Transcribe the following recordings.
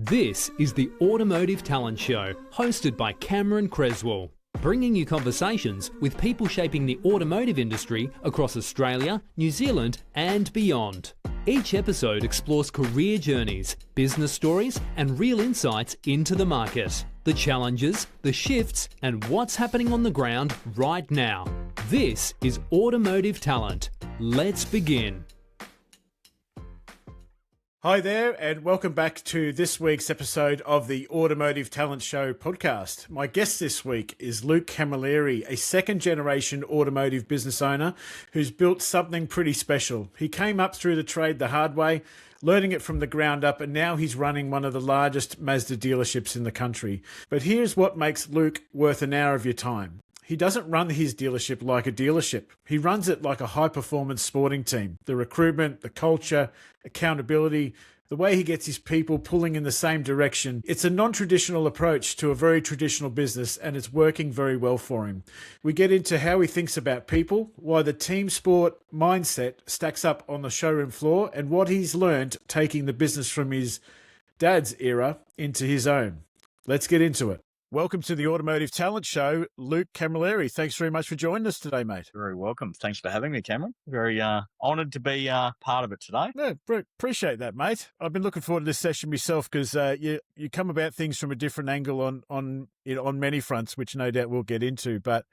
This is the Automotive Talent Show, hosted by Cameron Creswell, bringing you conversations with people shaping the automotive industry across Australia, New Zealand and beyond. Each episode explores career journeys, business stories and real insights into the market, the challenges, the shifts and what's happening on the ground right now. This is Automotive Talent. Let's begin. Hi there, and welcome back to this week's episode of the Automotive Talent Show podcast. My guest this week is Luke Camilleri, a second-generation automotive business owner who's built something pretty special. He came up through the trade the hard way, learning it from the ground up, and now he's running one of the largest Mazda dealerships in the country. But here's what makes Luke worth an hour of your time. He doesn't run his dealership like a dealership. He runs it like a high-performance sporting team. The recruitment, the culture, accountability, the way he gets his people pulling in the same direction. It's a non-traditional approach to a very traditional business, and it's working very well for him. We get into how he thinks about people, why the team sport mindset stacks up on the showroom floor, and what he's learned taking the business from his dad's era into his own. Let's get into it. Welcome to the Automotive Talent Show, Luke Camilleri. Thanks very much for joining us today, mate. Very welcome. Thanks for having me, Cameron. Very honoured to be part of it today. No, appreciate that, mate. I've been looking forward to this session myself because you come about things from a different angle on many fronts, which no doubt we'll get into. But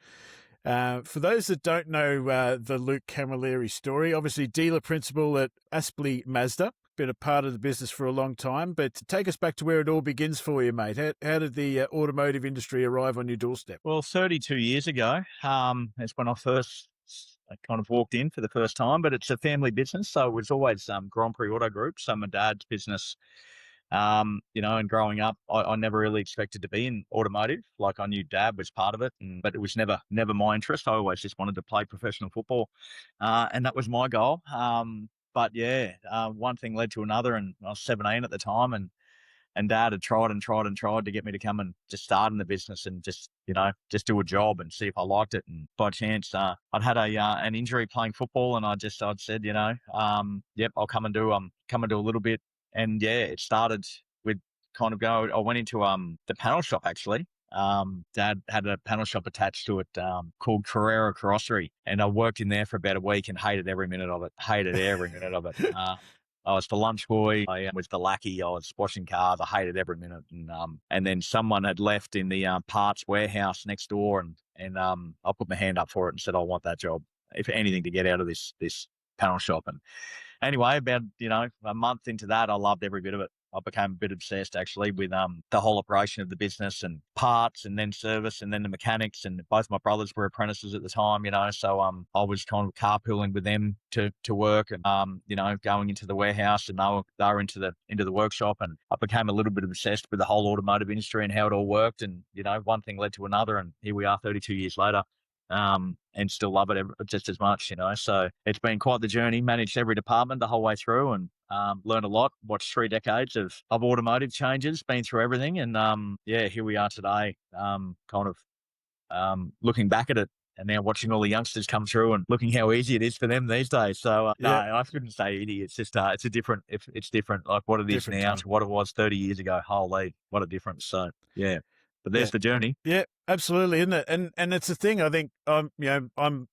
for those that don't know the Luke Camilleri story, obviously dealer principal at Aspley Mazda. Been a part of the business for a long time, but take us back to where it all begins for you, mate. How did the automotive industry arrive on your doorstep? Well, 32 years ago, that's when I first kind of walked in for the first time, but it's a family business. So it was always Grand Prix Auto Group. So my dad's business, and growing up, I never really expected to be in automotive. Like I knew dad was part of it, but it was never my interest. I always just wanted to play professional football. And that was my goal. But yeah, one thing led to another, and I was 17 at the time, and Dad had tried to get me to come and just start in the business and just do a job and see if I liked it. And by chance, I'd had an injury playing football, and I'd said, yep, I'll come and do a little bit. And yeah, it started with I went into the panel shop actually. Dad had a panel shop attached to it called Carrera Carrossery, and I worked in there for about a week and hated every minute of it. I was the lunch boy, I was the lackey, I was washing cars, I hated every minute. And then someone had left in the parts warehouse next door, and I put my hand up for it and said, I want that job, if anything, to get out of this panel shop. And anyway, about a month into that, I loved every bit of it. I became a bit obsessed actually with the whole operation of the business and parts and then service and then the mechanics, and both my brothers were apprentices at the time, so I was kind of carpooling with them to work and going into the warehouse, and they were into the workshop, and I became a little bit obsessed with the whole automotive industry and how it all worked, and one thing led to another, and here we are 32 years later. And still love it just as much, So it's been quite the journey, managed every department the whole way through, and learned a lot, watched 3 decades of automotive changes, been through everything. And here we are today, looking back at it and now watching all the youngsters come through and looking how easy it is for them these days. So no, I couldn't say easy. It's just, it's different, like what it is different now to what it was 30 years ago. Holy, what a difference. So yeah. But there's the journey. Yeah, absolutely, isn't it? And it's the thing. I think I'm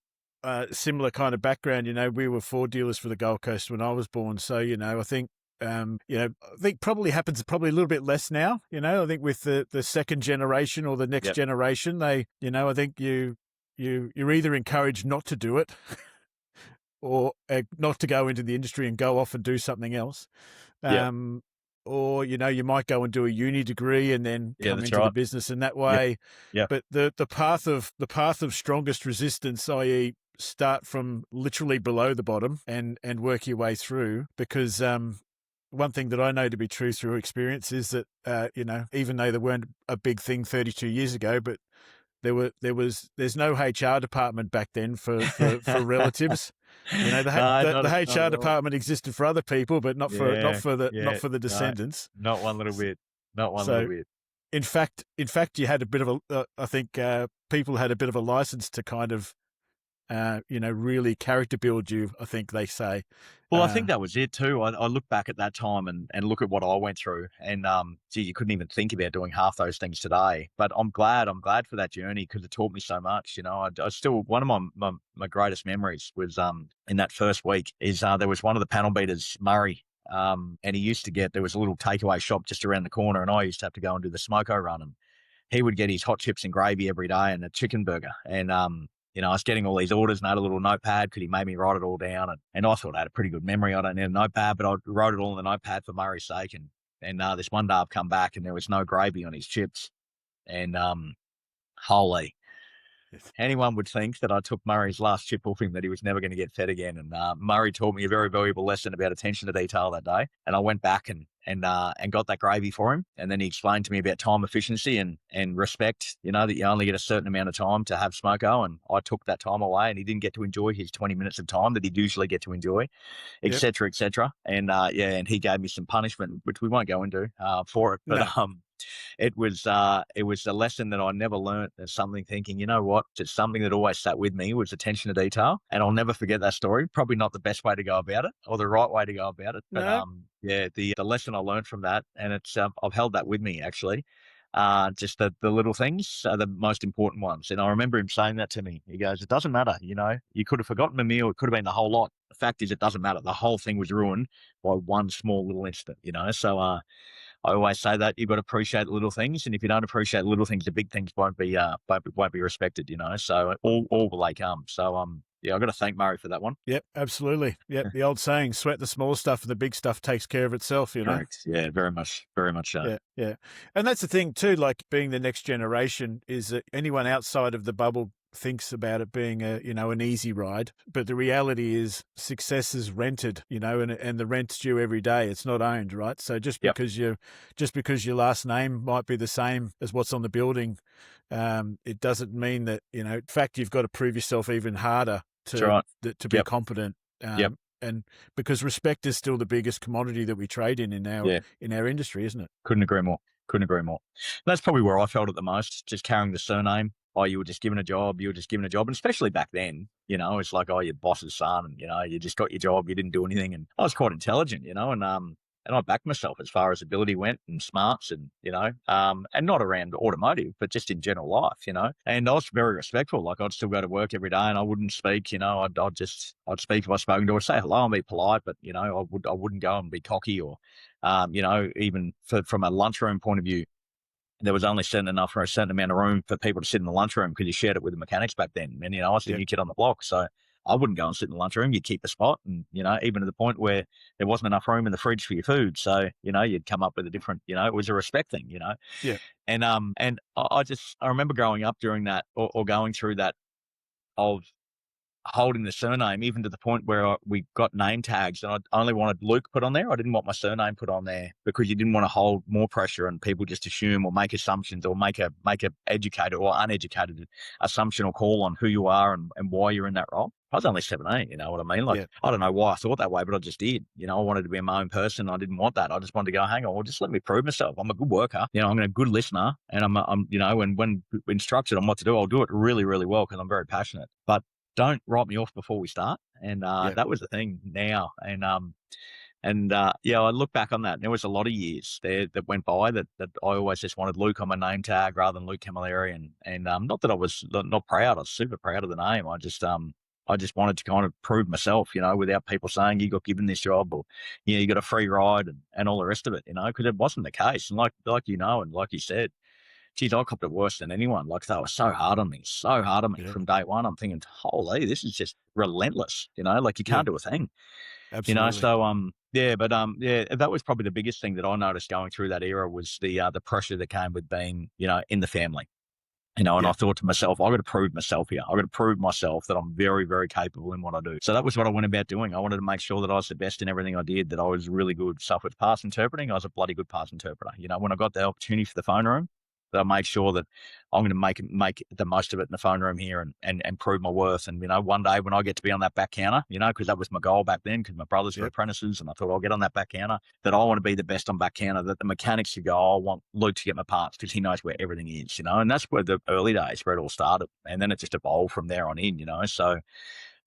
similar kind of background. We were Ford dealers for the Gold Coast when I was born. So I think I think probably happens a little bit less now. I think with the second generation or the next generation, they I think you're either encouraged not to do it or not to go into the industry and go off and do something else. Or, you might go and do a uni degree and then come into the business in that way. Yeah. But the path of strongest resistance, i.e. start from literally below the bottom and work your way through, because one thing that I know to be true through experience is that, even though they weren't a big thing 32 years ago, but there's no HR department back then for relatives. The HR department existed for other people, but not for the descendants. Not one little bit. Little bit. In fact, you had a bit of I think people had a bit of a license to kind of really character build you, I think they say. Well, I think that was it too. I look back at that time and look at what I went through, and gee, you couldn't even think about doing half those things today. But I'm glad for that journey because it taught me so much. I still, one of my greatest memories was in that first week is there was one of the panel beaters, Murray, and there was a little takeaway shop just around the corner, and I used to have to go and do the smoko run, and he would get his hot chips and gravy every day and a chicken burger, and I was getting all these orders and I had a little notepad because he made me write it all down. And I thought I had a pretty good memory. I don't need a notepad, but I wrote it all in the notepad for Murray's sake. And this one day I've come back and there was no gravy on his chips. And holy, anyone would think that I took Murray's last chip off him, that he was never going to get fed again. And Murray taught me a very valuable lesson about attention to detail that day. And I went back and got that gravy for him. And then he explained to me about time efficiency and respect, that you only get a certain amount of time to have smoko. And I took that time away and he didn't get to enjoy his 20 minutes of time that he'd usually get to enjoy, et cetera, et cetera. And and he gave me some punishment, which we won't go into for it. But it was a lesson that I never learnt. There's something thinking, you know what, it's something that always sat with me was attention to detail. And I'll never forget that story. Probably not the best way to go about it or the right way to go about it. But the lesson I learned from that, and it's I've held that with me actually. Just the little things are the most important ones. And I remember him saying that to me. He goes, it doesn't matter, you could have forgotten a meal. It could have been the whole lot. The fact is, it doesn't matter. The whole thing was ruined by one small little incident, So I always say that you've got to appreciate the little things. And if you don't appreciate the little things, the big things won't be respected, So all will they come. So, I've got to thank Murray for that one. Yep, absolutely. Yep, the old saying, sweat the small stuff and the big stuff takes care of itself, Correct. Yeah, very much so. Yeah. And that's the thing too, like being the next generation, is that anyone outside of the bubble thinks about it being an easy ride, but the reality is success is rented, and the rent's due every day. It's not owned, right? So just because your last name might be the same as what's on the building, it doesn't mean that, in fact, you've got to prove yourself even harder to be competent. And because respect is still the biggest commodity that we trade in our industry, isn't it? Couldn't agree more. That's probably where I felt it the most, just carrying the surname. Oh, you were just given a job. And especially back then, it's like, oh, your boss's son, and, you just got your job. You didn't do anything. And I was quite intelligent, and I backed myself as far as ability went and smarts and, and not around automotive, but just in general life, and I was very respectful. Like I'd still go to work every day and I wouldn't speak, I'd speak if I was spoken to, I'd say hello and be polite, but, I wouldn't go and be cocky or, even from a lunchroom point of view, there was only a certain amount of room for people to sit in the lunchroom because you shared it with the mechanics back then. And, I was the new kid on the block. So I wouldn't go and sit in the lunchroom. You'd keep a spot and, even to the point where there wasn't enough room in the fridge for your food. So, you'd come up with a different, it was a respect thing, Yeah. And I remember growing up during that or going through that of holding the surname, even to the point where we got name tags and I only wanted Luke put on there. I didn't want my surname put on there because you didn't want to hold more pressure and people just assume or make assumptions or make a educated or uneducated assumption or call on who you are and why you're in that role. I was only 17, you know what I mean? Like, I don't know why I thought that way, but I just did. I wanted to be my own person. I didn't want that. I just wanted to go, hang on, well, just let me prove myself. I'm a good worker. I'm a good listener. And I'm and when instructed on what to do, I'll do it really, really well because I'm very passionate. But don't write me off before we start. And that was the thing now. And I look back on that. And there was a lot of years there that went by that I always just wanted Luke on my name tag rather than Luke Camellieri. And not that I was not proud. I was super proud of the name. I just wanted to kind of prove myself, without people saying you got given this job or, you got a free ride and all the rest of it, because it wasn't the case. And like and like you said, geez, I copped it worse than anyone. Like they were so hard on me from day one. I'm thinking, holy, this is just relentless, like you can't do a thing. Absolutely. So, that was probably the biggest thing that I noticed going through that era was the pressure that came with being, in the family. And I thought to myself, I've got to prove myself here. I've got to prove myself that I'm very, very capable in what I do. So that was what I went about doing. I wanted to make sure that I was the best in everything I did, that I was really good. So if it's pass interpreting, I was a bloody good pass interpreter. When I got the opportunity for the phone room, that I make sure that I'm going to make the most of it in the phone room here and prove my worth. And, one day when I get to be on that back counter, because that was my goal back then, because my brothers were apprentices, and I thought I'll get on that back counter, that I want to be the best on back counter, that the mechanics should go, I want Luke to get my parts because he knows where everything is, and that's where the early days, where it all started. And then it just evolved from there on in, so,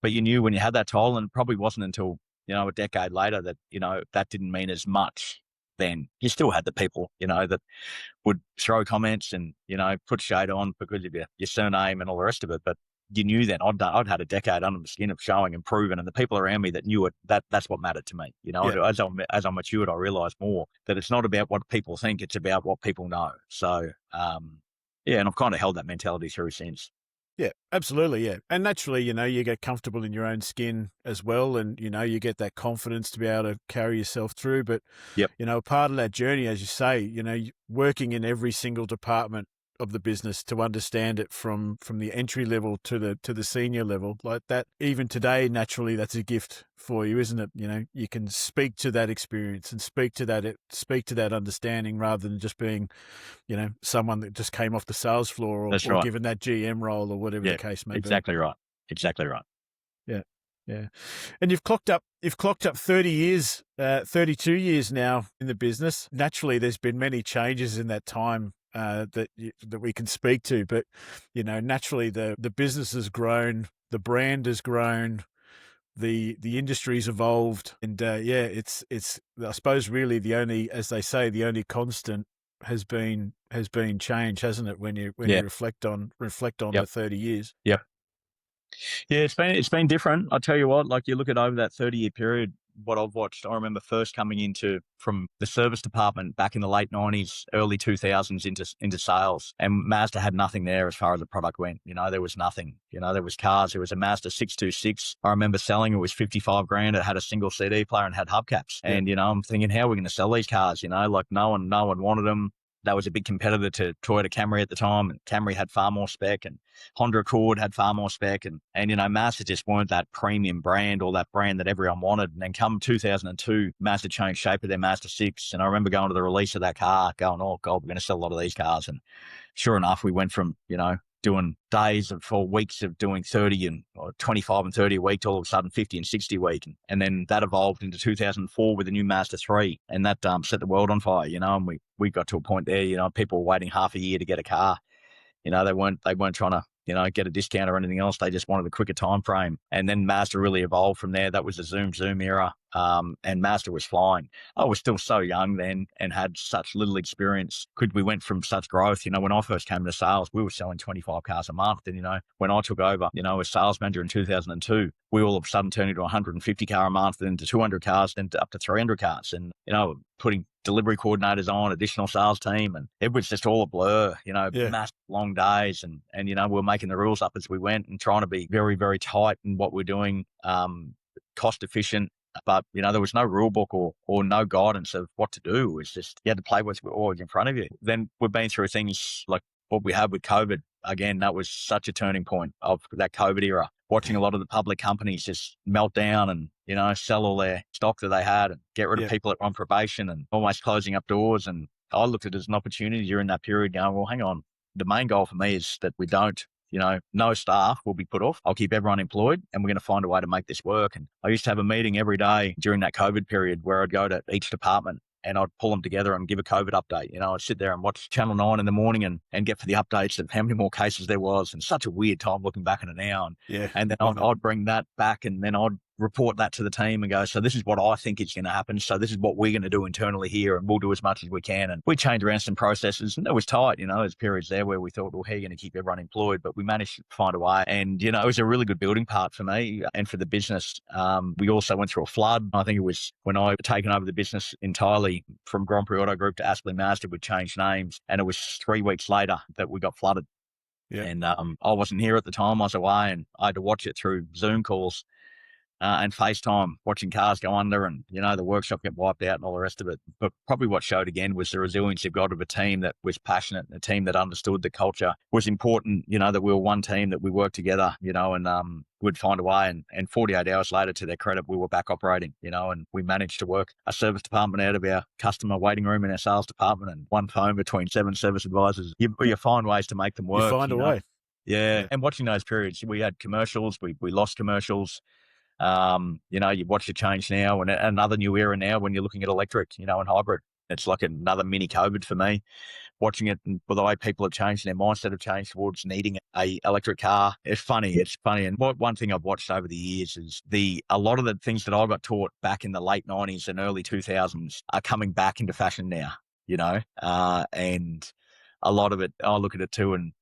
but you knew when you had that title, and it probably wasn't until, a decade later that, that didn't mean as much then. You still had the people, that would throw comments and, put shade on because of your surname and all the rest of it. But you knew then I'd had a decade under the skin of showing and proving, and the people around me that knew it, that's what mattered to me. As I matured, I realized more that it's not about what people think, it's about what people know. So, and I've kind of held that mentality through since. Yeah, absolutely. Yeah. And naturally, you get comfortable in your own skin as well. And, you get that confidence to be able to carry yourself through. But, part of that journey, as you say, working in every single department of the business to understand it from the entry level to the senior level, like that, even today, naturally, that's a gift for you, isn't it? You can speak to that experience and speak to that understanding rather than just being, someone that just came off the sales floor or given that GM role or whatever the case may be. Exactly right. Exactly right. Yeah. Yeah. And you've clocked up 30 years, 32 years now in the business. Naturally, there's been many changes in that time that we can speak to, but naturally the business has grown, the brand has grown, the industry's evolved, and it's I suppose really the only, as they say, the only constant has been change, hasn't it? When you reflect on the 30 years. Yeah. Yeah, it's been different. I tell you what, like you look at over that 30-year period, what I've watched, I remember first coming from the service department back in the late 90s, early 2000s into sales, and Mazda had nothing there as far as the product went. There was nothing. There was cars. There was a Mazda 626. I remember selling, it was 55 grand. It had a single CD player and had hubcaps. Yeah. And, I'm thinking, how are we going to sell these cars? Like no one wanted them. That was a big competitor to Toyota Camry at the time, and Camry had far more spec, and Honda Accord had far more spec, and Mazda just weren't that premium brand or that brand that everyone wanted. And then come 2002, Mazda changed shape of their Mazda 6, and I remember going to the release of that car, going, oh God, we're going to sell a lot of these cars. And sure enough, we went from doing days for weeks of doing 30 or 25 and 30 a week to all of a sudden 50 and 60 a week. And then that evolved into 2004 with the new Mazda 3, and that set the world on fire, and we got to a point there, people were waiting half a year to get a car. They weren't trying to, get a discount or anything else. They just wanted a quicker time frame. And then Mazda really evolved from there. That was the Zoom era. And Mazda was flying. I was still so young then and had such little experience. We went from such growth. When I first came into sales, we were selling 25 cars a month. And, when I took over, as sales manager in 2002, we all of a sudden turned into 150 car a month, then to 200 cars, then to up to 300 cars. And, putting delivery coordinators on, additional sales team, and it was just all a blur, massive long days. And we were making the rules up as we went and trying to be very, very tight in what we're doing, cost efficient. But, there was no rule book or no guidance of what to do. It was just, you had to play what's always in front of you. Then we've been through things like what we had with COVID. Again, that was such a turning point of that COVID era, watching a lot of the public companies just melt down and, sell all their stock that they had and get rid of people that were on probation and almost closing up doors. And I looked at it as an opportunity during that period going, well, hang on. The main goal for me is that we don't, no staff will be put off. I'll keep everyone employed, and we're going to find a way to make this work. And I used to have a meeting every day during that COVID period where I'd go to each department and I'd pull them together and give a COVID update. I'd sit there and watch Channel 9 in the morning and get for the updates of how many more cases there was. And such a weird time looking back on it now. And then I'd bring that back, and then I'd report that to the team and go, so this is what I think is going to happen. So this is what we're going to do internally here, and we'll do as much as we can. And we changed around some processes, and it was tight. There's periods there where we thought, well, how are you going to keep everyone employed? But we managed to find a way. And, it was a really good building part for me and for the business. We also went through a flood. I think it was when I had taken over the business entirely from Grand Prix Auto Group to Aspley Mazda, we'd changed names. And it was 3 weeks later that we got flooded. Yeah. And I wasn't here at the time. I was away, and I had to watch it through Zoom calls. and FaceTime, watching cars go under and, the workshop get wiped out and all the rest of it. But probably what showed again was the resilience you've got of a team that was passionate, a team that understood the culture was important, that we were one team, that we worked together, and we'd find a way. And 48 hours later, to their credit, we were back operating, and we managed to work a service department out of our customer waiting room in our sales department, and one phone between 7 service advisors. You find ways to make them work. You find a way. Yeah. And watching those periods, we had commercials, we lost commercials. You watch the change now, and another new era now when you're looking at electric, and hybrid. It's like another mini COVID for me. Watching it, and the way people have changed, their mindset have changed towards needing a electric car. It's funny. And one thing I've watched over the years is a lot of the things that I got taught back in the late 90s and early 2000s are coming back into fashion now, and a lot of it, I look at it too, and,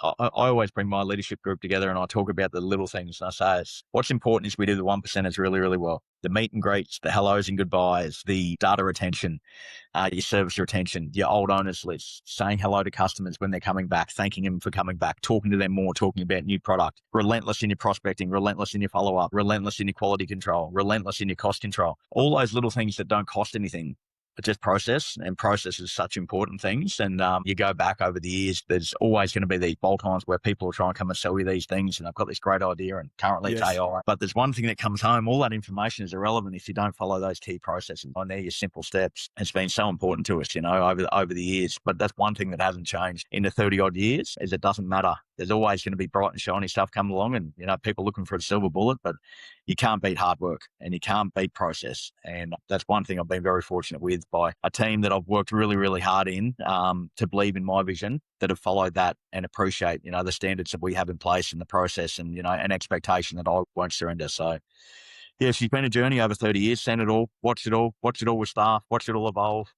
I always bring my leadership group together and I talk about the little things. And I say, what's important is we do the 1%ers really, really well. The meet and greets, the hellos and goodbyes, the data retention, your service retention, your old owners list, saying hello to customers when they're coming back, thanking them for coming back, talking to them more, talking about new product, relentless in your prospecting, relentless in your follow-up, relentless in your quality control, relentless in your cost control. All those little things that don't cost anything. But just process, and process is such important things. And you go back over the years, there's always going to be these bolt-ons where people will try and come and sell you these things. And I've got this great idea, and currently it's AI. But there's one thing that comes home. All that information is irrelevant if you don't follow those key processes. And they're your simple steps. It's been so important to us, over the years. But that's one thing that hasn't changed in the 30-odd years, is it doesn't matter. There's always going to be bright and shiny stuff coming along, and, people looking for a silver bullet. But you can't beat hard work, and you can't beat process. And that's one thing I've been very fortunate with, by a team that I've worked really, really hard in, to believe in my vision, that have followed that and appreciate, the standards that we have in place and the process, and, an expectation that I won't surrender. So, yeah, it's been a journey over 30 years, seen it all, watched it all with staff, watched it all evolve,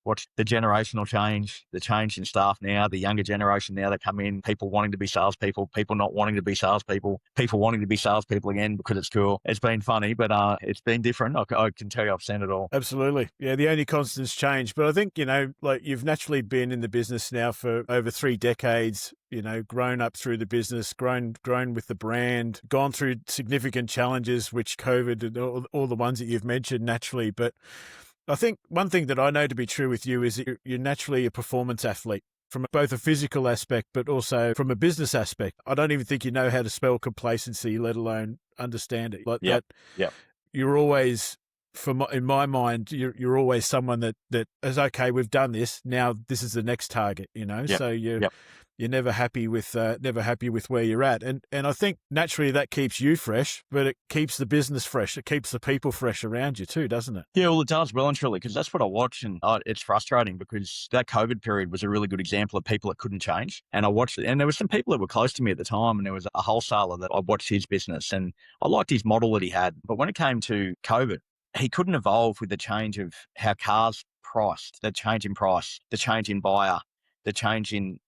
watch the generational change, the change in staff now, the younger generation now that come in, people wanting to be salespeople, people not wanting to be salespeople, people wanting to be salespeople again because it's cool. It's been funny, but it's been different. I can tell you I've seen it all. Absolutely. Yeah, the only constant's change. But I think, like, you've naturally been in the business now for over 3 decades, grown up through the business, grown with the brand, gone through significant challenges, which COVID and all the ones that you've mentioned naturally. But I think one thing that I know to be true with you is that you're naturally a performance athlete, from both a physical aspect, but also from a business aspect. I don't even think you know how to spell complacency, let alone understand it. Like that. Yeah. You're always, in my mind, you're always someone that is, okay, we've done this. Now this is the next target, so you're never happy with where you're at. And I think naturally that keeps you fresh, but it keeps the business fresh. It keeps the people fresh around you too, doesn't it? Yeah, well, it does, well and truly, because that's what I watch. And it's frustrating because that COVID period was a really good example of people that couldn't change. And I watched it, and there were some people that were close to me at the time, and there was a wholesaler that I watched his business, and I liked his model that he had. But when it came to COVID, he couldn't evolve with the change of how cars priced, the change in price, the change in buyer, the change in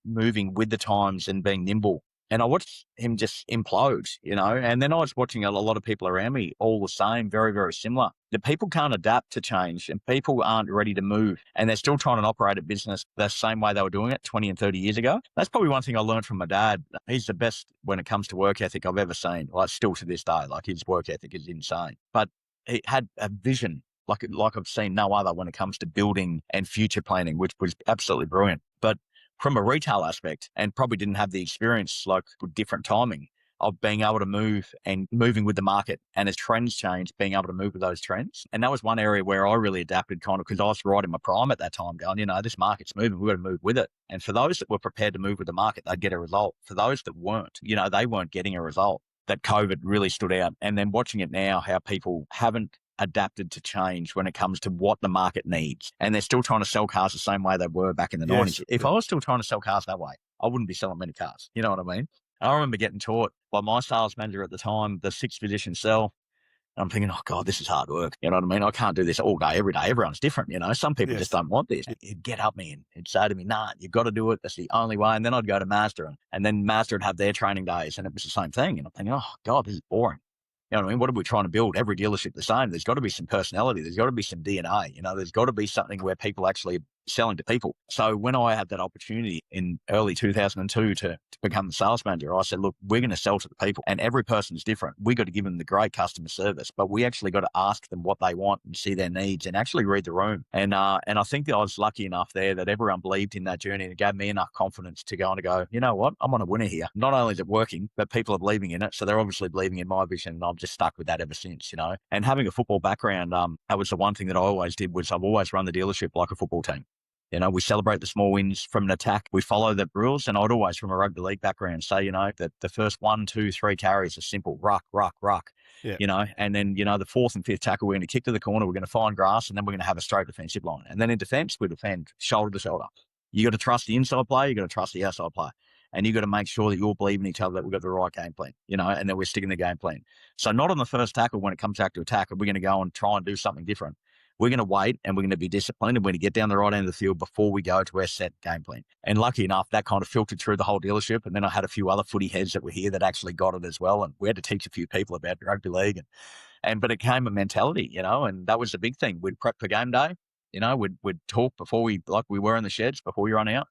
moving with the times and being nimble. And I watched him just implode, and then I was watching a lot of people around me, all the same, very, very similar. The people can't adapt to change, and people aren't ready to move, and they're still trying to operate a business the same way they were doing it 20 and 30 years ago. That's probably one thing I learned from my dad. He's the best when it comes to work ethic I've ever seen. Like, still to this day, like, his work ethic is insane. But he had a vision like I've seen no other when it comes to building and future planning, which was absolutely brilliant. But from a retail aspect, and probably didn't have the experience, like, with different timing of being able to move and moving with the market. And as trends change, being able to move with those trends. And that was one area where I really adapted, kind of, because I was right in my prime at that time, going, this market's moving, we've got to move with it. And for those that were prepared to move with the market, they'd get a result. For those that weren't, they weren't getting a result. That COVID really stood out. And then watching it now, how people haven't adapted to change when it comes to what the market needs. And they're still trying to sell cars the same way they were back in the 90s. If I was still trying to sell cars that way, I wouldn't be selling many cars. You know what I mean? I remember getting taught by my sales manager at the time, the 6th position sell. And I'm thinking, oh God, this is hard work. You know what I mean? I can't do this all day, every day. Everyone's different. Some people just don't want this. He'd get up me and he'd say to me, nah, you've got to do it. That's the only way. And then I'd go to Mazda, and then Mazda would have their training days, and it was the same thing. And I'm thinking, oh God, this is boring. You know what I mean? What are we trying to build? Every dealership the same. There's got to be some personality. There's got to be some DNA. There's got to be something where people actually selling to people. So when I had that opportunity in early 2002 to become the sales manager, I said, look, we're going to sell to the people, and every person is different. We got to give them the great customer service, but we actually got to ask them what they want and see their needs and actually read the room. And I think that I was lucky enough there that everyone believed in that journey and it gave me enough confidence to go and go, you know what, I'm on a winner here. Not only is it working, but people are believing in it. So they're obviously believing in my vision, and I've just stuck with that ever since, you know. And having a football background, that was the one thing that I always did, was I've always run the dealership like a football team. You know, we celebrate the small wins from an attack. We follow the rules. And I'd always, from a rugby league background, say, you know, that the first 1, 2, 3 carries are simple. Ruck, ruck, ruck. Yeah. You know, and then, you know, the 4th and 5th tackle, we're going to kick to the corner. We're going to find grass, and then we're going to have a straight defensive line. And then in defense, we defend shoulder to shoulder. You got to trust the inside player. You got to trust the outside player. And you got to make sure that you all believe in each other, that we've got the right game plan, you know, and that we're sticking the game plan. So not on the first tackle, when it comes back to attack, are we going to go and try and do something different. We're going to wait, and we're going to be disciplined, and we're going to get down the right end of the field before we go to our set game plan. And lucky enough, that kind of filtered through the whole dealership. And then I had a few other footy heads that were here that actually got it as well. And we had to teach a few people about rugby league. But it became a mentality, you know, and that was the big thing. We'd prep for game day, you know, we'd talk before like we were in the sheds before we run out.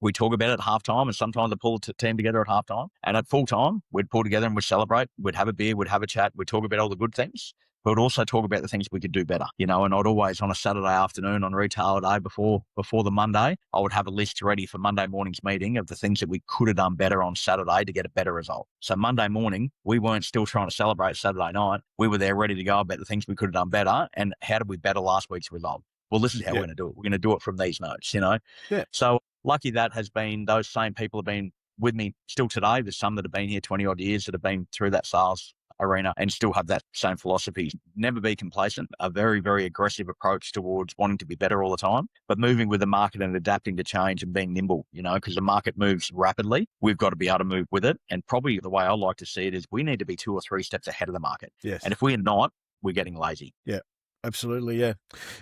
We talk about it at halftime, and sometimes I'd pull the team together at halftime. And at full time, we'd pull together and we'd celebrate. We'd have a beer, we'd have a chat, we'd talk about all the good things, but we'd also talk about the things we could do better, you know. And I'd always, on a Saturday afternoon, on retail day before the Monday, I would have a list ready for Monday morning's meeting of the things that we could have done better on Saturday to get a better result. So Monday morning, we weren't still trying to celebrate Saturday night. We were there ready to go about the things we could have done better, and how did we better last week's result? Well, this is how we're going to do it. We're going to do it from these notes, you know. Yeah. So lucky that has been, those same people have been with me still today. There's some that have been here 20 odd years that have been through that sales arena and still have that same philosophy. Never be complacent, a very, very aggressive approach towards wanting to be better all the time, but moving with the market and adapting to change and being nimble, you know, because the market moves rapidly. We've got to be able to move with it. And probably the way I like to see it is we need to be 2 or 3 steps ahead of the market. Yes. And if we're not, we're getting lazy. Yeah. Absolutely, yeah.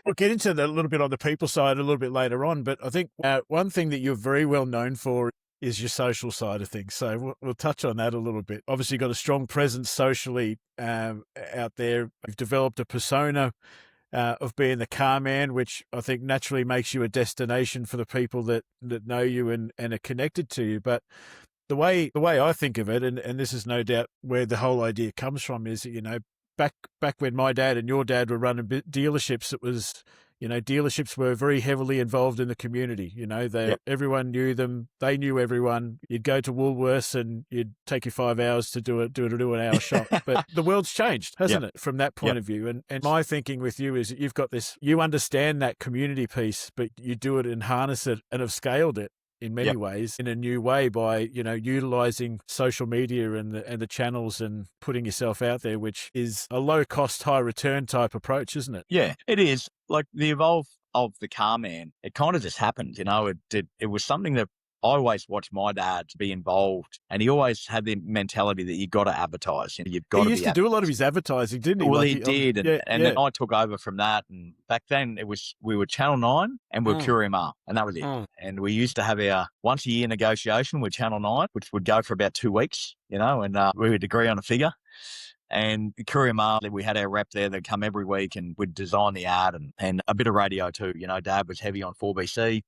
We'll get into that a little bit on the people side a little bit later on, but I think one thing that you're very well known for is your social side of things. So we'll touch on that a little bit. Obviously, you've got a strong presence socially out there. You've developed a persona of being the car man, which I think naturally makes you a destination for the people that know you and are connected to you. But the way I think of it, and this is no doubt where the whole idea comes from, is, you know, back when my dad and your dad were running dealerships, it was, you know, dealerships were very heavily involved in the community. You know, everyone knew them. They knew everyone. You'd go to Woolworths and you'd take you 5 hours to do an hour shop. But the world's changed, hasn't it, from that point of view? And my thinking with you is that you've got this, you understand that community piece, but you do it and harness it and have scaled it in many ways, in a new way, by, you know, utilizing social media and the channels and putting yourself out there, which is a low cost, high return type approach, isn't it? Yeah, it is. Like the evolve of the car man, it kind of just happened, you know. It was something that I always watched my dad be involved, and he always had the mentality that you got to advertise. You know, you've got He used to do a lot of his advertising, didn't he? Well, like he did, and then I took over from that. And back then, we were Channel 9 and we were Courier Mail, and that was it. And we used to have our once a year negotiation with Channel 9, which would go for about 2 weeks, you know, and we would agree on a figure. And the Courier Mail, we had our rep there that come every week, and we'd design the ad and a bit of radio too. You know, Dad was heavy on 4BC.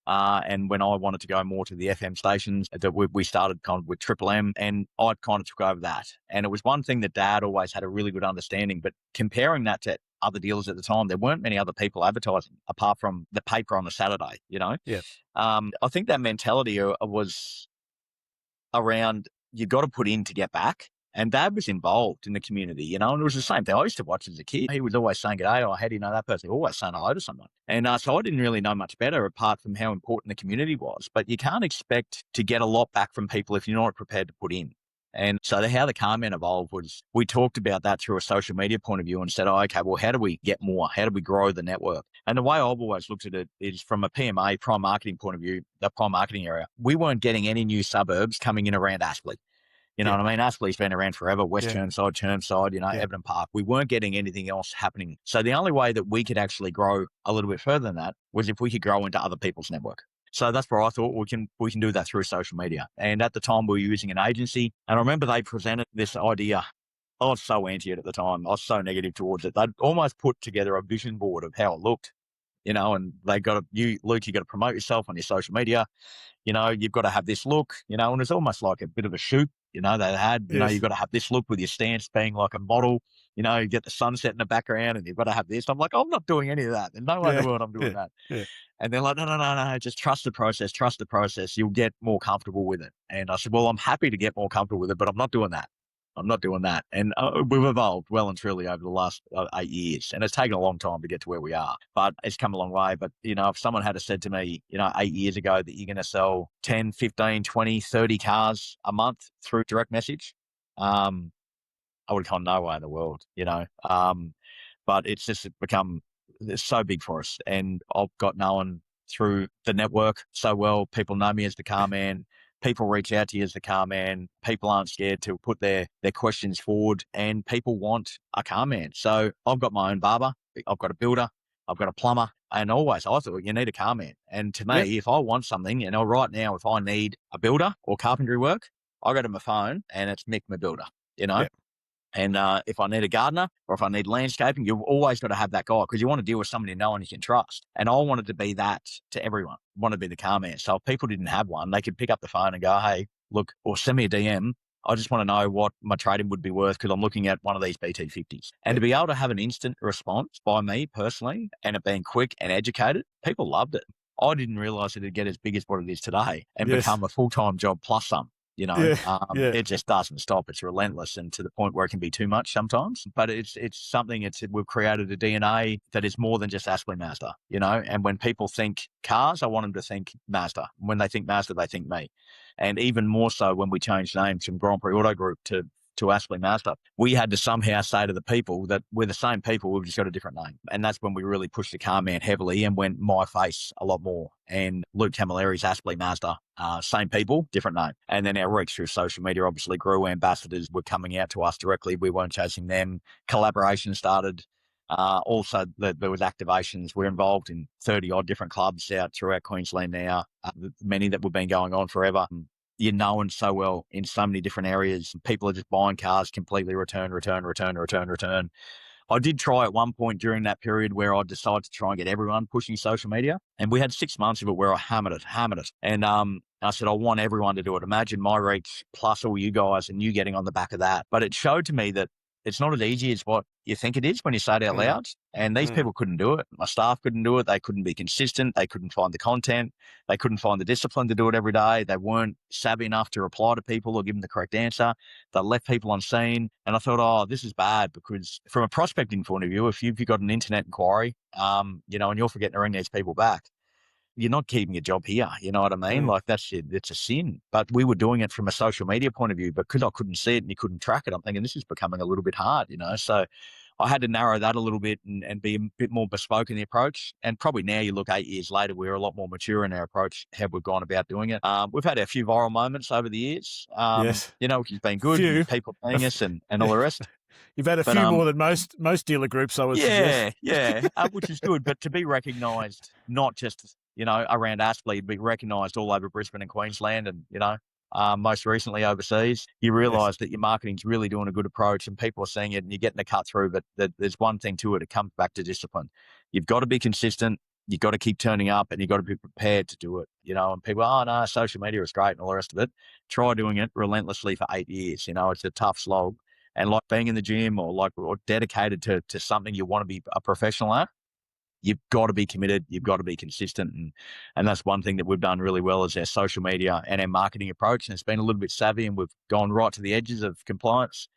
And when I wanted to go more to the FM stations, that we started kind of with Triple M, and I kind of took over that. And it was one thing that Dad always had a really good understanding, but comparing that to other dealers at the time, there weren't many other people advertising apart from the paper on the Saturday, you know? Yeah. I think that mentality was around, you got to put in to get back. And Dad was involved in the community, you know, and it was the same thing I used to watch as a kid. He was always saying, "G'day," or "How do you know that person?" Always saying hello to someone. And so I didn't really know much better apart from how important the community was. But you can't expect to get a lot back from people if you're not prepared to put in. And so how the car man evolved was, we talked about that through a social media point of view and said, okay, well, how do we get more? How do we grow the network? And the way I've always looked at it is from a PMA, prime marketing point of view, the prime marketing area. We weren't getting any new suburbs coming in around Aspley. You know what I mean? Aspley's been around forever, West Chermside, you know, Everton Park. We weren't getting anything else happening. So the only way that we could actually grow a little bit further than that was if we could grow into other people's network. So that's where I thought we can do that through social media. And at the time we were using an agency. And I remember they presented this idea. I was so anti it at the time. I was so negative towards it. They'd almost put together a vision board of how it looked. and they got Luke, you got to promote yourself on your social media. You've got to have this look, and it's almost like a bit of a shoot, they had, Yes. you've got to have this look with your stance being like a model, you get the sunset in the background and you've got to have this. I'm like, I'm not doing any of that. There's no way in the world I'm doing that. Yeah. And they're like, no, just trust the process. You'll get more comfortable with it. And I said, well, I'm happy to get more comfortable with it, but I'm not doing that. And we've evolved well and truly over the last 8 years. And it's taken a long time to get to where we are, but it's come a long way. But, if someone had said to me, 8 years ago that you're going to sell 10, 15, 20, 30 cars a month through direct message, I would have gone no way in the world, but it's just become so big for us. And I've got known through the network so well. People know me as the car man. People reach out to you as the car man. People aren't scared to put their questions forward, and people want a car man. So I've got my own barber. I've got a builder. I've got a plumber. And always I thought you need a car man. And to me, if I want something, right now, if I need a builder or carpentry work, I go to my phone and it's Mick, my builder, Yep. And if I need a gardener or if I need landscaping, you've always got to have that guy because you want to deal with somebody you know and you can trust. And I wanted to be that to everyone. I wanted to be the car man. So if people didn't have one, they could pick up the phone and go, hey, look, or send me a DM. I just want to know what my trading would be worth because I'm looking at one of these BT50s. And to be able to have an instant response by me personally and it being quick and educated, people loved it. I didn't realize it'd get as big as what it is today and become a full-time job plus some. It just doesn't stop. It's relentless and to the point where it can be too much sometimes. But it's something. We've created a DNA that is more than just Aspley Mazda. And when people think cars, I want them to think Mazda. When they think Mazda, they think me. And even more so when we changed names from Grand Prix Auto Group to Aspley Mazda, we had to somehow say to the people that we're the same people, we've just got a different name. And that's when we really pushed the car man heavily and went my face a lot more. And Luke Camilleri's Aspley Mazda, same people, different name. And then our reach through social media obviously grew. Ambassadors were coming out to us directly. We weren't chasing them. Collaboration started. Also, there was activations. We're involved in 30-odd different clubs out throughout Queensland now, many that have been going on forever. You're known so well in so many different areas. People are just buying cars completely return. I did try at one point during that period where I decided to try and get everyone pushing social media. And we had 6 months of it where I hammered it. And I said, I want everyone to do it. Imagine my reach plus all you guys and you getting on the back of that. But it showed to me that it's not as easy as what you think it is when you say it out loud. And these people couldn't do it. My staff couldn't do it. They couldn't be consistent. They couldn't find the content. They couldn't find the discipline to do it every day. They weren't savvy enough to reply to people or give them the correct answer. They left people unseen. And I thought, this is bad because from a prospecting point of view, if you've got an internet inquiry, and you're forgetting to ring these people back, you're not keeping your job here. You know what I mean? Like it's a sin. But we were doing it from a social media point of view, but because I couldn't see it and you couldn't track it, I'm thinking this is becoming a little bit hard, So I had to narrow that a little bit and be a bit more bespoke in the approach. And probably now you look 8 years later, we're a lot more mature in our approach, how we've gone about doing it. We've had a few viral moments over the years, which has been good. People paying us and all the rest. You've had a few more than most dealer groups, I would suggest. Which is good. But to be recognised, not just around Aspley, be recognised all over Brisbane and Queensland, and most recently overseas, you realise that your marketing's really doing a good approach, and people are seeing it, and you're getting a cut through. But there's one thing to it; it comes back to discipline. You've got to be consistent. You've got to keep turning up, and you've got to be prepared to do it. And people, no, social media is great and all the rest of it. Try doing it relentlessly for 8 years. It's a tough slog. And like being in the gym or dedicated to something you want to be a professional at, you've got to be committed. You've got to be consistent. And that's one thing that we've done really well is our social media and our marketing approach. And it's been a little bit savvy and we've gone right to the edges of compliance.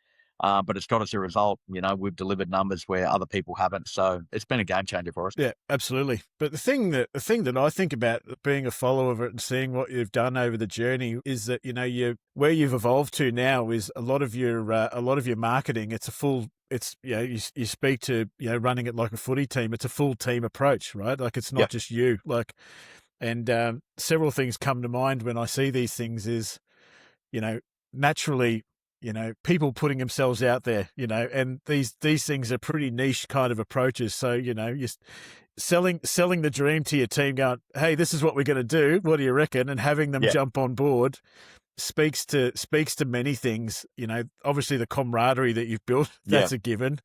But it's got us a result. We've delivered numbers where other people haven't. So it's been a game changer for us. Yeah, absolutely. But the thing that I think about being a follower of it and seeing what you've done over the journey is that where you've evolved to now is a lot of your marketing. You speak to running it like a footy team. It's a full team approach, right? Like it's not just you. And several things come to mind when I see these things. Is naturally. People putting themselves out there, and these things are pretty niche kind of approaches. So, you're selling the dream to your team going, hey, this is what we're going to do. What do you reckon? And having them jump on board speaks to many things, obviously the camaraderie that you've built, that's a given.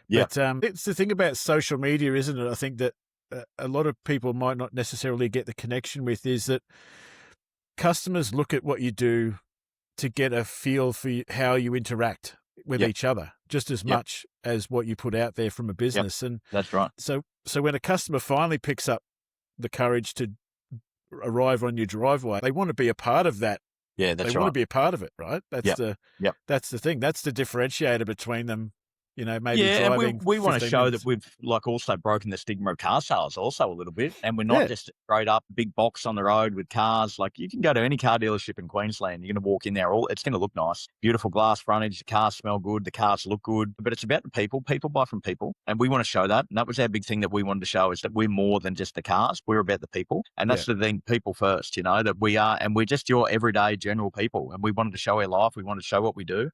But it's the thing about social media, isn't it? I think that a lot of people might not necessarily get the connection with is that customers look at what you do to get a feel for how you interact with each other, just as much as what you put out there from a business. And that's right. So when a customer finally picks up the courage to arrive on your driveway, they want to be a part of that. Yeah, that's they want to be a part of it, right? That's that's the thing. That's the differentiator between them. Maybe driving. And we want to show minutes. that we've also broken the stigma of car sales also a little bit. And we're not just straight up big box on the road with cars. Like you can go to any car dealership in Queensland. You're going to walk in there. It's going to look nice. Beautiful glass frontage. The cars smell good. The cars look good. But it's about the people. People buy from people. And we want to show that. And that was our big thing that we wanted to show, is that we're more than just the cars. We're about the people. And that's the thing, people first, that we are. And we're just your everyday general people. And we wanted to show our life. We wanted to show what we do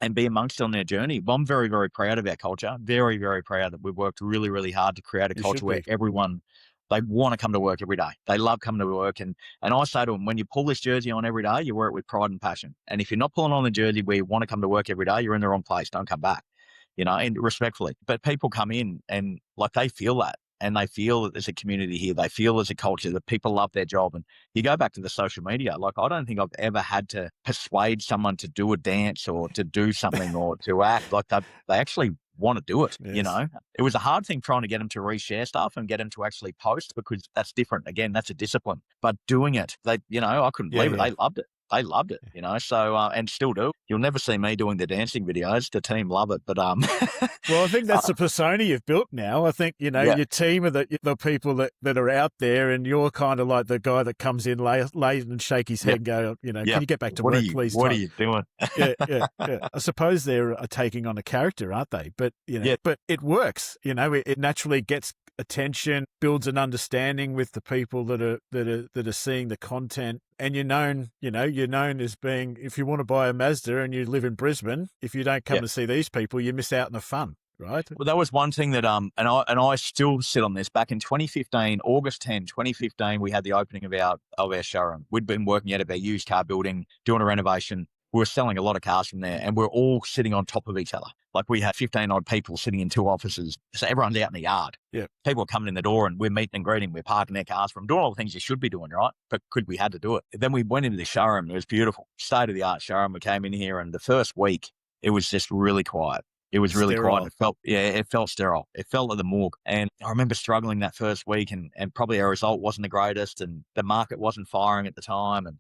and be amongst on their journey. Well, I'm very, very proud of our culture. Very, very proud that we've worked really, really hard to create a culture where everyone, they want to come to work every day. They love coming to work. And I say to them, when you pull this jersey on every day, you wear it with pride and passion. And if you're not pulling on the jersey where you want to come to work every day, you're in the wrong place. Don't come back, and respectfully. But people come in and they feel that. And they feel that there's a community here. They feel there's a culture, that people love their job. And you go back to the social media, I don't think I've ever had to persuade someone to do a dance or to do something or to act. They actually want to do it, It was a hard thing trying to get them to reshare stuff and get them to actually post, because that's different. Again, that's a discipline. But doing it, I couldn't believe it. They loved it. They loved it, so, and still do. You'll never see me doing the dancing videos. The team love it, but, Well, I think that's the persona you've built now. I think, your team are the people that are out there, and you're kind of like the guy that comes in late and shake his head and go, can you get back to work, please? What are you doing? yeah. I suppose they're taking on a character, aren't they? But, but it works, it naturally gets attention, builds an understanding with the people that are seeing the content. And you're known as being, if you want to buy a Mazda and you live in Brisbane, if you don't come to see these people, you miss out on the fun, right? Well, that was one thing that and I still sit on this. Back in 2015, August 10, 2015, we had the opening of our showroom. We'd been working out of our used car building, doing a renovation. We were selling a lot of cars from there, and we're all sitting on top of each other. We had 15 odd people sitting in two offices. So everyone's out in the yard. Yeah. People are coming in the door and we're meeting and greeting. We're parking their cars from doing all the things you should be doing, right? But we had to do it. Then we went into the showroom. It was beautiful. State of the art showroom. We came in here, and the first week it was just really quiet. It was really quiet. It felt sterile. It felt like the morgue. And I remember struggling that first week, and probably our result wasn't the greatest, and the market wasn't firing at the time. And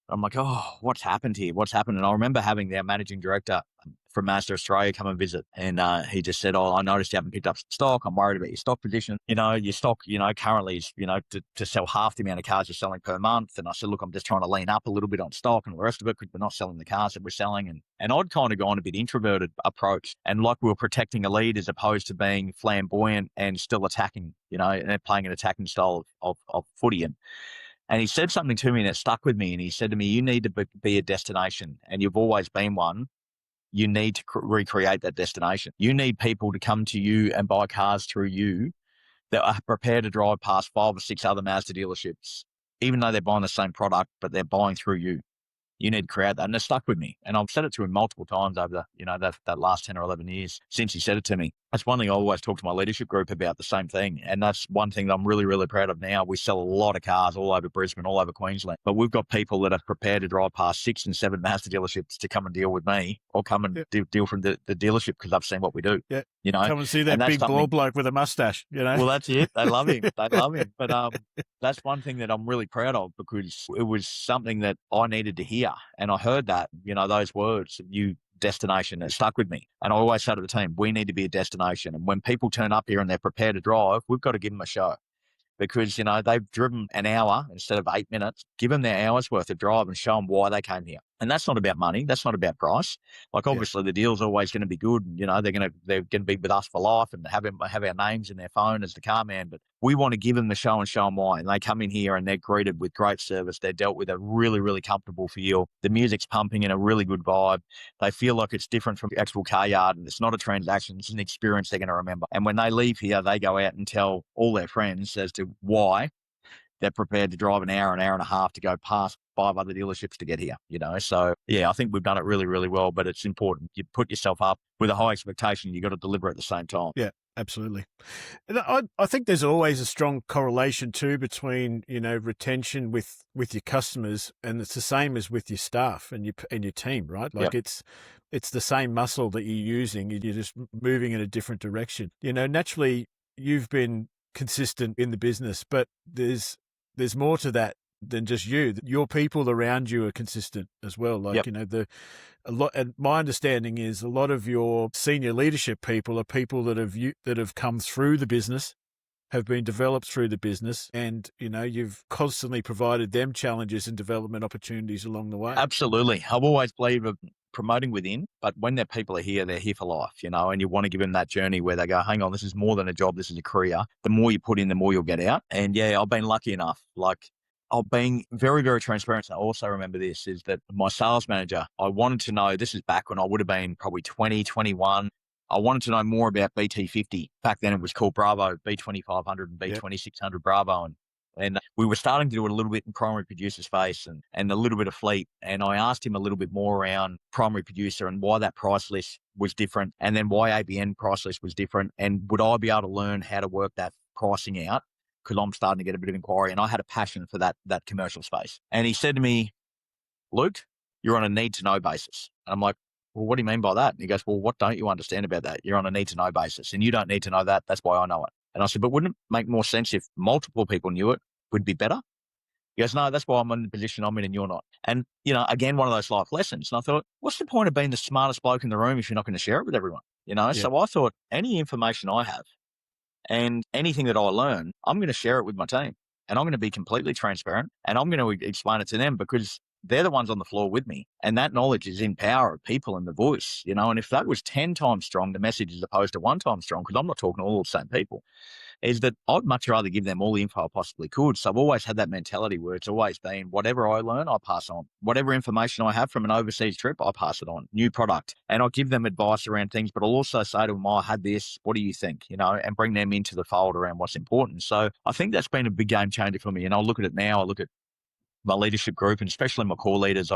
I'm like, oh, what's happened here? What's happened? And I remember having their managing director from Mazda Australia come and visit. And he just said, I noticed you haven't picked up stock. I'm worried about your stock position. Your stock, currently is, to sell half the amount of cars you're selling per month. And I said, look, I'm just trying to lean up a little bit on stock and all the rest of it, because we're not selling the cars that we're selling. And I'd kind of gone a bit introverted approach, and we were protecting a lead as opposed to being flamboyant and still attacking, and playing an attacking style of footy. And he said something to me that stuck with me. And he said to me, you need to be a destination, and you've always been one. You need to recreate that destination. You need people to come to you and buy cars through you that are prepared to drive past 5 or 6 other Mazda dealerships, even though they're buying the same product, but they're buying through you. You need to create that. And it stuck with me. And I've said it to him multiple times over that last 10 or 11 years since he said it to me. That's one thing I always talk to my leadership group about, the same thing. And that's one thing that I'm really, really proud of now. We sell a lot of cars all over Brisbane, all over Queensland, but we've got people that are prepared to drive past 6 and 7 Mazda dealerships to come and deal with me, or come and deal from the dealership, because I've seen what we do. Yeah. Come and see that big bald bloke with a mustache, Well, that's it. They love him. They love him. But that's one thing that I'm really proud of, because it was something that I needed to hear. And I heard that, those words, destination, it stuck with me. And I always say to the team, we need to be a destination. And when people turn up here and they're prepared to drive, we've got to give them a show. Because, they've driven an hour instead of 8 minutes. Give them their hour's worth of drive and show them why they came here. And that's not about money. That's not about price. Obviously the deal's always going to be good. They're going to be with us for life and have our names in their phone as the car man. But we want to give them the show and show them why. And they come in here and they're greeted with great service. They're dealt with a really, really comfortable feel. The music's pumping in a really good vibe. They feel like it's different from the actual car yard, and it's not a transaction. It's an experience they're going to remember. And when they leave here, they go out and tell all their friends as to why they're prepared to drive an hour and a half to go past 5 other dealerships to get here, So, I think we've done it really, really well, but it's important. You put yourself up with a high expectation. You got to deliver at the same time. Yeah. Absolutely. And I think there's always a strong correlation too between, retention with your customers, and it's the same as with your staff and your team, right? Like Yep. it's the same muscle that you're using. You're just moving in a different direction. Naturally you've been consistent in the business, but there's more to that than just you. Your people around you are consistent as well. Like, Yep. a lot, and my understanding is a lot of your senior leadership people are people that have come through the business, have been developed through the business, and you've constantly provided them challenges and development opportunities along the way. Absolutely. I've always believed of promoting within, but when their people are here, they're here for life, and you want to give them that journey where they go, hang on, this is more than a job, this is a career. The more you put in, the more you'll get out. And yeah, I've been lucky enough. Like, I've been very, very transparent. I also remember this is that my sales manager, I wanted to know, this is back when I would have been probably 20, 21. I wanted to know more about BT50. Back then it was called Bravo, B2500 and B2600 Bravo. And we were starting to do it a little bit in primary producer space and a little bit of fleet. And I asked him a little bit more around primary producer and why that price list was different, and then why ABN price list was different. And would I be able to learn how to work that pricing out? Because I'm starting to get a bit of inquiry, and I had a passion for that commercial space. And he said to me, Luke, you're on a need-to-know basis. And I'm like, well, what do you mean by that? And he goes, well, what don't you understand about that? You're on a need-to-know basis, and you don't need to know that. That's why I know it. And I said, but wouldn't it make more sense if multiple people knew it? Would be better? He goes, no, that's why I'm in the position I'm in and you're not. And, again, one of those life lessons. And I thought, what's the point of being the smartest bloke in the room if you're not going to share it with everyone? Yeah. So I thought any information I have and anything that I learn, I'm going to share it with my team, and I'm going to be completely transparent, and I'm going to explain it to them because they're the ones on the floor with me. And that knowledge is in power of people and the voice, and if that was 10 times strong, the message as opposed to 1 time strong, because I'm not talking to all the same people, is that I'd much rather give them all the info I possibly could. So I've always had that mentality where it's always been whatever I learn, I pass on. Whatever information I have from an overseas trip, I pass it on. New product. And I'll give them advice around things, but I'll also say to them, I had this, what do you think? And bring them into the fold around what's important. So I think that's been a big game changer for me. And I'll look at it now. I look at my leadership group, and especially my core leaders.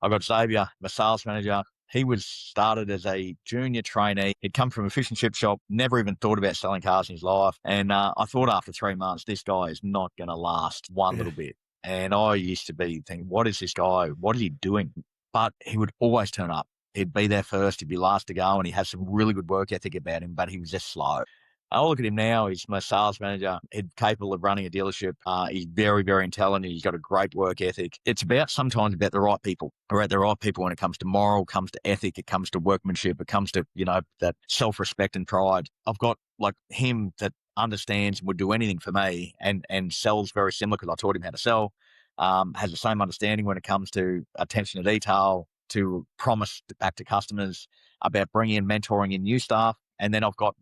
I've got Xavier, my sales manager. He was started as a junior trainee. He'd come from a fish and chip shop, never even thought about selling cars in his life. And I thought after 3 months, this guy is not going to last one little bit. And I used to be thinking, what is this guy? What is he doing? But he would always turn up. He'd be there first. He'd be last to go. And he had some really good work ethic about him, but he was just slow. I look at him now. He's my sales manager. He's capable of running a dealership. He's very, very intelligent. He's got a great work ethic. It's sometimes about the right people. Or at the right people when it comes to moral, comes to ethic, it comes to workmanship, it comes to, that self-respect and pride. I've got like him that understands and would do anything for me and sells very similar because I taught him how to sell. Has the same understanding when it comes to attention to detail, to promise back to customers, about bringing in mentoring in new staff. And then I've got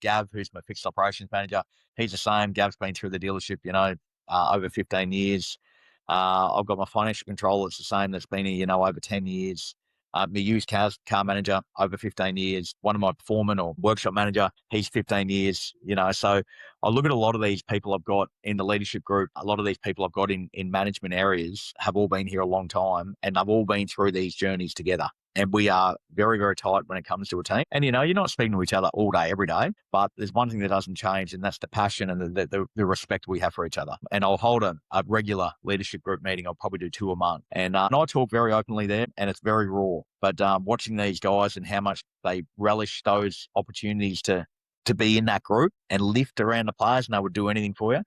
Gav, who's my fixed operations manager. He's the same. Gav's been through the dealership, over 15 years. I've got my financial controller. It's the same. That's been here, over 10 years. My used car manager, over 15 years. One of my foreman or workshop manager, he's 15 years, So I look at a lot of these people I've got in the leadership group. A lot of these people I've got in management areas have all been here a long time, and they've all been through these journeys together. And we are very, very tight when it comes to a team. And, you're not speaking to each other all day, every day, but there's one thing that doesn't change, and that's the passion and the respect we have for each other. And I'll hold a regular leadership group meeting. I'll probably do 2 a month. And I talk very openly there, and it's very raw. But watching these guys and how much they relish those opportunities to be in that group and lift around the players, and they would do anything for you,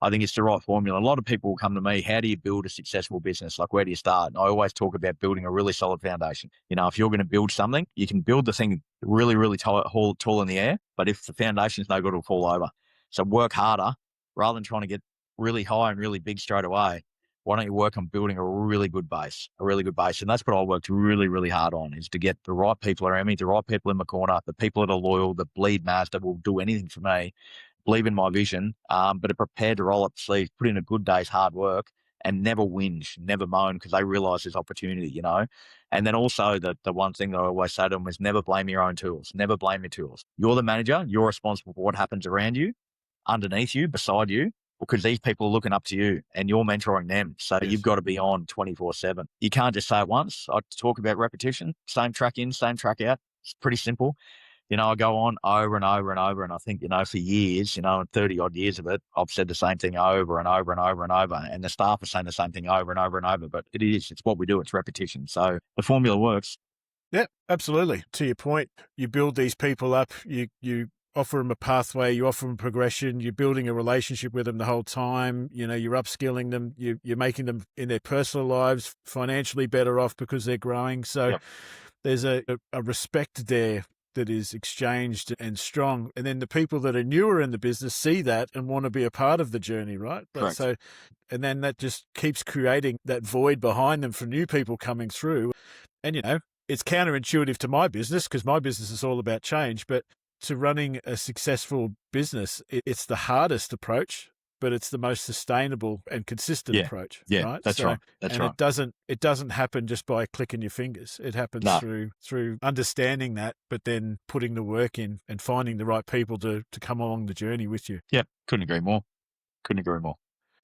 I think it's the right formula. A lot of people will come to me, how do you build a successful business? Like, where do you start? And I always talk about building a really solid foundation. If you're going to build something, you can build the thing really, really tall in the air, but if the foundation's no good, it'll fall over. So work harder rather than trying to get really high and really big straight away. Why don't you work on building a really good base? And that's what I worked really, really hard on, is to get the right people around me, the right people in my corner, the people that are loyal, that bleed Mazda, will do anything for me, believe in my vision, but are prepared to roll up the sleeves, put in a good day's hard work, and never whinge, never moan, because they realise there's opportunity, And then also the one thing that I always say to them is never blame your own tools. Never blame your tools. You're the manager. You're responsible for what happens around you, underneath you, beside you, because these people are looking up to you and you're mentoring them. So You've got to be on 24/7. You can't just say it once. I talk about repetition, same track in, same track out. It's pretty simple. I go on over and over and over. And I think, for years, 30 odd years of it, I've said the same thing over and over and over and over. And the staff are saying the same thing over and over and over. But it's what we do. It's repetition. So the formula works. Yeah, absolutely. To your point, you build these people up, you offer them a pathway, you offer them progression, you're building a relationship with them the whole time, you're upskilling them, you're making them in their personal lives financially better off because they're growing. So Yep. there's a respect there that is exchanged and strong. And then the people that are newer in the business see that and want to be a part of the journey, right? Correct. So, and then that just keeps creating that void behind them for new people coming through. And, it's counterintuitive to my business because my business is all about change, but to running a successful business, it's the hardest approach, but it's the most sustainable and consistent approach. Yeah, right? That's right. That's right. It doesn't happen just by clicking your fingers. It happens through understanding that, but then putting the work in and finding the right people to come along the journey with you. Yeah, couldn't agree more.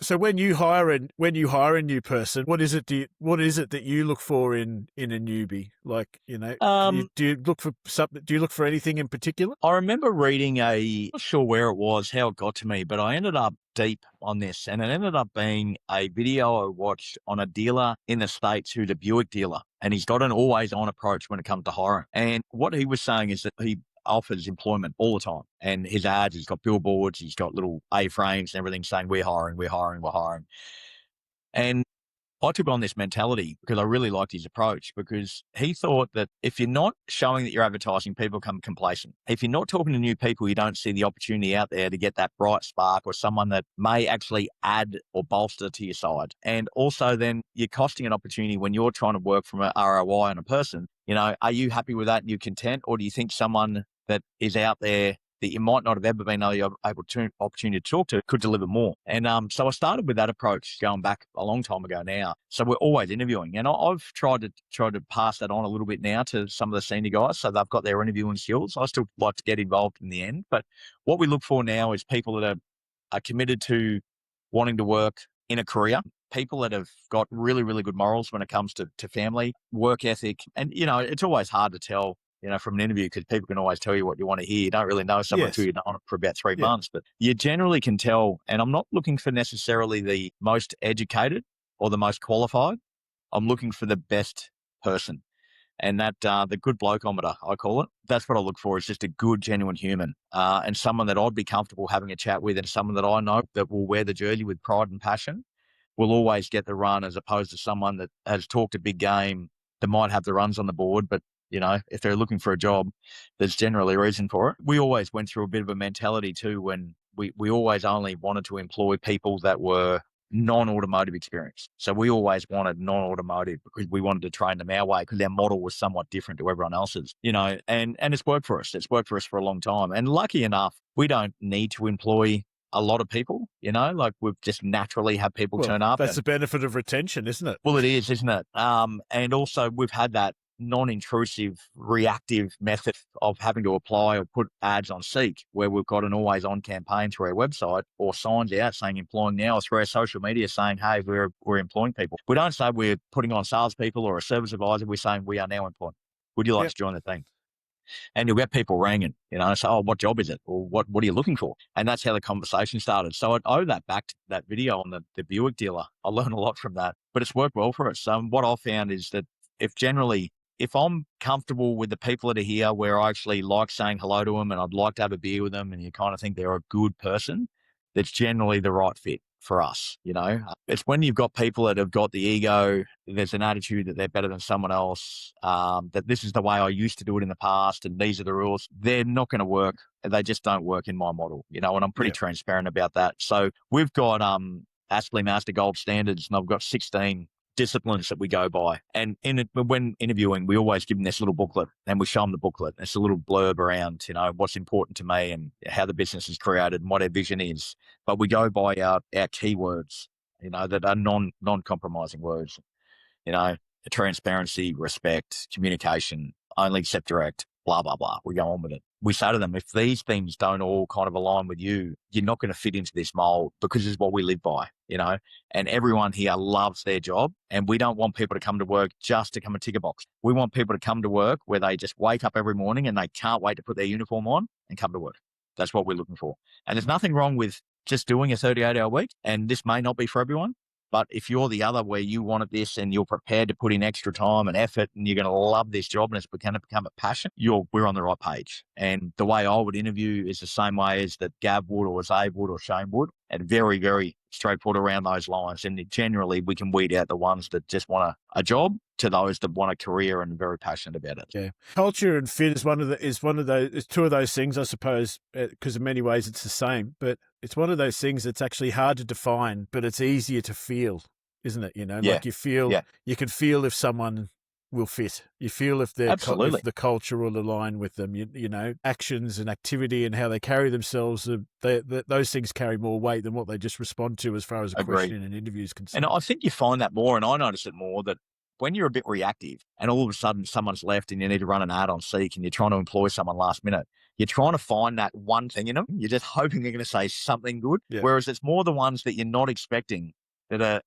So when you hire a new person, what is it that you look for in a newbie? Like, do you look for something? Do you look for anything in particular? I remember reading I'm not sure where it was, how it got to me, but I ended up deep on this, and it ended up being a video I watched on a dealer in the States who's a Buick dealer, and he's got an always on approach when it comes to hiring. And what he was saying is that he offers employment all the time. And his ads, he's got billboards, he's got little A-frames and everything saying, we're hiring. And I took on this mentality because I really liked his approach, because he thought that if you're not showing that you're advertising, people become complacent. If you're not talking to new people, you don't see the opportunity out there to get that bright spark or someone that may actually add or bolster to your side. And also then you're costing an opportunity when you're trying to work from an ROI on a person. Are you happy with that and you're content? Or do you think someone that is out there that you might not have ever been able to opportunity to talk to could deliver more? And so I started with that approach going back a long time ago now. So we're always interviewing, and I've tried to pass that on a little bit now to some of the senior guys, so they've got their interviewing skills. I still like to get involved in the end, but what we look for now is people that are committed to wanting to work in a career, people that have got really, really good morals when it comes to family, work ethic. And, it's always hard to tell, from an interview, because people can always tell you what you want to hear. You don't really know someone until you've done it for about 3 months, but you generally can tell. And I'm not looking for necessarily the most educated or the most qualified. I'm looking for the best person. And that the good blokeometer, I call it, that's what I look for, is just a good, genuine human, and someone that I'd be comfortable having a chat with, and someone that I know that will wear the jersey with pride and passion, will always get the run, as opposed to someone that has talked a big game that might have the runs on the board, but if they're looking for a job, there's generally a reason for it. We always went through a bit of a mentality too, when we always only wanted to employ people that were non-automotive experience. So we always wanted non-automotive because we wanted to train them our way, because our model was somewhat different to everyone else's, and it's worked for us. It's worked for us for a long time. And lucky enough, we don't need to employ a lot of people, like we've just naturally have people turn up. That's the benefit of retention, isn't it? Well, it is, isn't it? And also we've had that non-intrusive, reactive method of having to apply or put ads on Seek, where we've got an always-on campaign through our website, or signs out saying employing now, or through our social media saying, hey, we're employing people. We don't say we're putting on salespeople or a service advisor. We're saying we are now employing. Would you like to join the team? And you'll get people ringing, say, oh, what job is it? Or what are you looking for? And that's how the conversation started. So I'd owe that back to that video on the Buick dealer. I learned a lot from that, but it's worked well for us. What I found is that if I'm comfortable with the people that are here, where I actually like saying hello to them and I'd like to have a beer with them, and you kind of think they're a good person, that's generally the right fit for us. It's when you've got people that have got the ego, there's an attitude that they're better than someone else, that this is the way I used to do it in the past and these are the rules. They're not going to work. They just don't work in my model, and I'm pretty transparent about that. So we've got Astley Mazda Gold Standards, and I've got 16 disciplines that we go by. And when interviewing, we always give them this little booklet, and we show them the booklet. It's a little blurb around, what's important to me and how the business is created and what our vision is. But we go by our keywords, that are non-compromising words, transparency, respect, communication, only accept direct, blah, blah, blah. We go on with it. we say to them, if these things don't all kind of align with you, you're not going to fit into this mold, because this is what we live by, and everyone here loves their job, and we don't want people to come to work just to come and tick a box. We want people to come to work where they just wake up every morning and they can't wait to put their uniform on and come to work. That's what we're looking for. And there's nothing wrong with just doing a 38-hour week, and this may not be for everyone. But if you're the other, where you wanted this and you're prepared to put in extra time and effort and you're going to love this job and it's going to become a passion, we're on the right page. And the way I would interview is the same way as that Gav would, or Abe would, or Shane would, and very, very straightforward around those lines. And generally we can weed out the ones that just want a job to those that want a career and are very passionate about it. Yeah. Culture and fit is one of those, it's two of those things, I suppose, because in many ways it's the same, but it's one of those things that's actually hard to define, but it's easier to feel, isn't it? Like you can feel if someone will fit. You feel if if the culture will align with them. Actions and activity and how they carry themselves, those things carry more weight than what they just respond to as far as a question in an interview is concerned. And I think you find that more, and I notice it more, that when you're a bit reactive and all of a sudden someone's left and you need to run an ad on Seek and you're trying to employ someone last minute, you're trying to find that one thing in them. You're just hoping they're going to say something good. Yeah. Whereas it's more the ones that you're not expecting that are,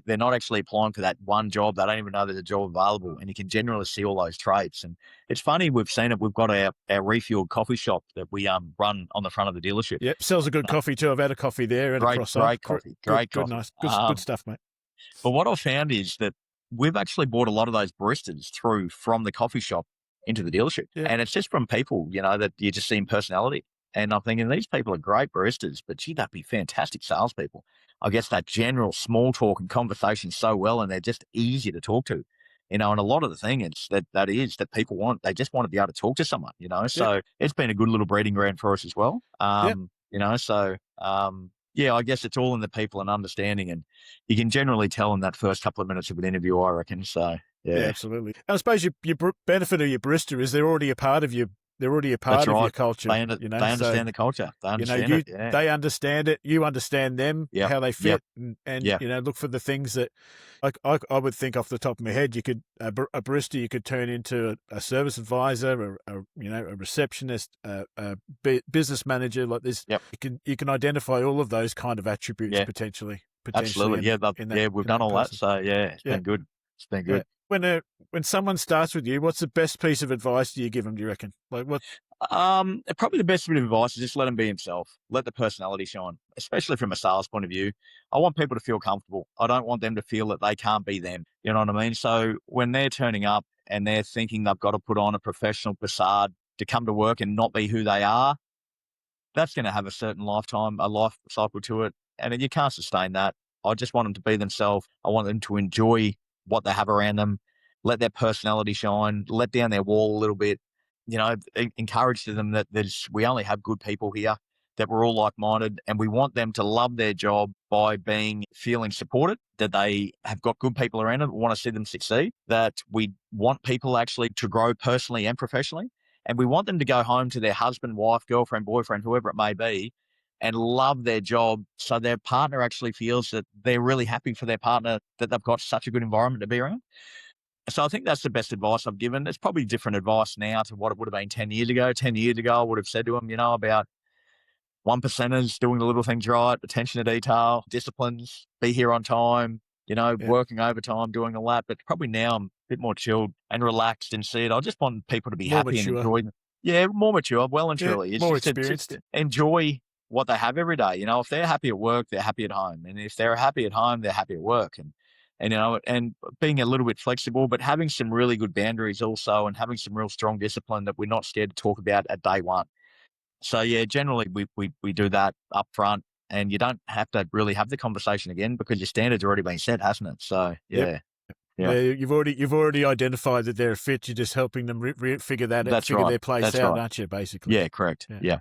they're not actually applying for that one job. They don't even know there's a job available. And you can generally see all those traits. And it's funny, we've seen it. We've got our refueled coffee shop that we run on the front of the dealership. Yep, sells a good coffee too. I've had a coffee there. And great coffee. Great coffee. Nice. Good stuff, mate. But what I've found is that we've actually brought a lot of those baristas through from the coffee shop into the dealership. Yeah. And it's just from people, that you just see in personality. And I'm thinking, these people are great baristas, but gee, they'd be fantastic salespeople. I guess that general small talk and conversation so well, and they're just easy to talk to. And a lot of the thing is that people want, they just want to be able to talk to someone, So it's been a good little breeding ground for us as well. I guess it's all in the people and understanding, and you can generally tell in that first couple of minutes of an interview, I reckon. So, yeah, absolutely. And I suppose your benefit of your barista is they're already a part of you. They're already a part of your culture. They understand the culture. They understand it. Yeah. They understand it. You understand them, how they fit, and look for the things that, like I would think off the top of my head, you could a barista you could turn into a service advisor, a receptionist, a business manager. Like this, you can identify all of those kind of attributes potentially. Absolutely, we've done all that. So it's been good. It's been good. When someone starts with you, what's the best piece of advice do you give them, do you reckon? Like what? Probably the best bit of advice is just let them be himself. Let the personality shine, especially from a sales point of view. I want people to feel comfortable. I don't want them to feel that they can't be them. You know what I mean? So when they're turning up and they're thinking they've got to put on a professional facade to come to work and not be who they are, that's going to have a certain life cycle to it. And you can't sustain that. I just want them to be themselves. I want them to enjoy what they have around them, let their personality shine, let down their wall a little bit, encourage to them that we only have good people here, that we're all like-minded, and we want them to love their job by feeling supported, that they have got good people around them that want to see them succeed, that we want people actually to grow personally and professionally, and we want them to go home to their husband, wife, girlfriend, boyfriend, whoever it may be, and love their job, so their partner actually feels that they're really happy for their partner, that they've got such a good environment to be around. So I think that's the best advice I've given. It's probably different advice now to what it would have been 10 years ago. 10 years ago, I would have said to them, about 1%ers, doing the little things right, attention to detail, disciplines, be here on time, working overtime, doing all that. But probably now I'm a bit more chilled and relaxed and see it. I just want people to be happy and enjoy them. Yeah, more mature, well and truly. It's more experienced. Just enjoy what they have every day. If they're happy at work, they're happy at home. And if they're happy at home, they're happy at work. And being a little bit flexible, but having some really good boundaries also, and having some real strong discipline that we're not scared to talk about at day one. So generally we do that up front, and you don't have to really have the conversation again because your standard's already been set, hasn't it? So Yeah, you've already identified that they're a fit. You're just helping them figure that out, figure their place out, aren't you? Basically. Yeah, correct. Yeah.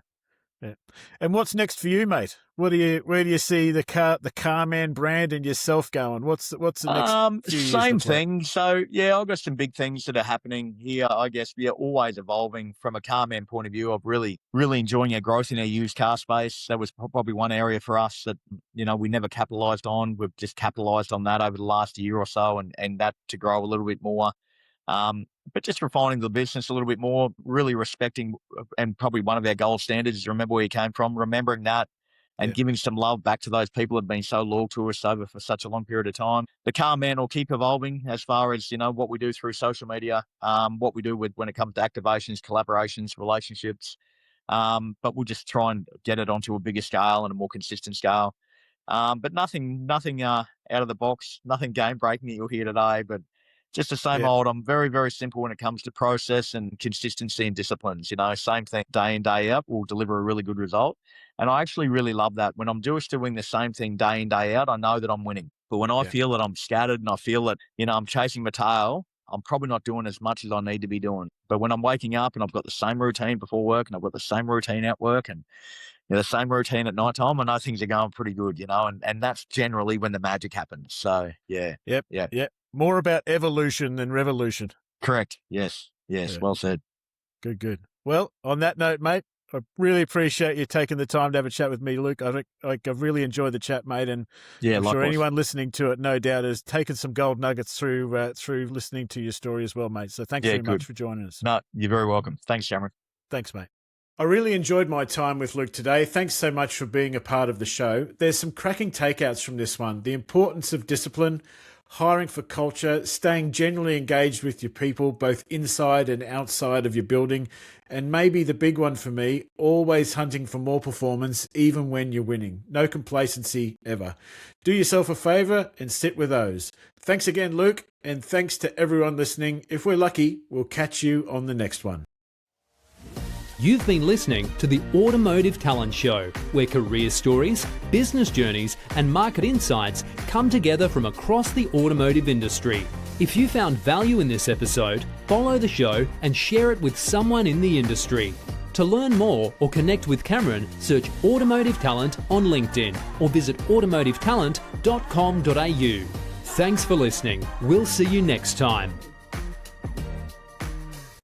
And what's next for you, mate? Where do you see the Carman brand and yourself going? What's the next few years same thing. So I've got some big things that are happening here. I guess we are always evolving from a Carman point of view of really, really enjoying our growth in our used car space. That was probably one area for us that, we never capitalized on. We've just capitalized on that over the last year or so, and that to grow a little bit more. but just refining the business a little bit more, really respecting, and probably one of our gold standards is remember where you came from, remembering that, and giving some love back to those people that have been so loyal to us over for such a long period of time. The car man will keep evolving as far as, what we do through social media, what we do when it comes to activations, collaborations, relationships. But we'll just try and get it onto a bigger scale and a more consistent scale. But nothing out of the box, nothing game breaking that you'll hear today, but just the same old. I'm very, very simple when it comes to process and consistency and disciplines. Same thing day in, day out will deliver a really good result. And I actually really love that. When I'm just doing the same thing day in, day out, I know that I'm winning. But when I feel that I'm scattered and I feel that, I'm chasing my tail, I'm probably not doing as much as I need to be doing. But when I'm waking up and I've got the same routine before work and I've got the same routine at work and the same routine at night time, I know things are going pretty good, and that's generally when the magic happens. So, yeah. Yep. More about evolution than revolution. Correct. Yes. Yeah. Well said. Good. Well, on that note, mate, I really appreciate you taking the time to have a chat with me, Luke. I've really enjoyed the chat, mate, and I'm sure anyone listening to it, no doubt, has taken some gold nuggets through listening to your story as well, mate. So thanks very much for joining us. No, you're very welcome. Thanks, Cameron. Thanks, mate. I really enjoyed my time with Luke today. Thanks so much for being a part of the show. There's some cracking takeouts from this one. The importance of discipline, hiring for culture, staying generally engaged with your people, both inside and outside of your building, and maybe the big one for me, always hunting for more performance, even when you're winning. No complacency ever. Do yourself a favour and sit with those. Thanks again, Luke, and thanks to everyone listening. If we're lucky, we'll catch you on the next one. You've been listening to the Automotive Talent Show, where career stories, business journeys, and market insights come together from across the automotive industry. If you found value in this episode, follow the show and share it with someone in the industry. To learn more or connect with Cameron, search Automotive Talent on LinkedIn or visit automotivetalent.com.au. Thanks for listening. We'll see you next time.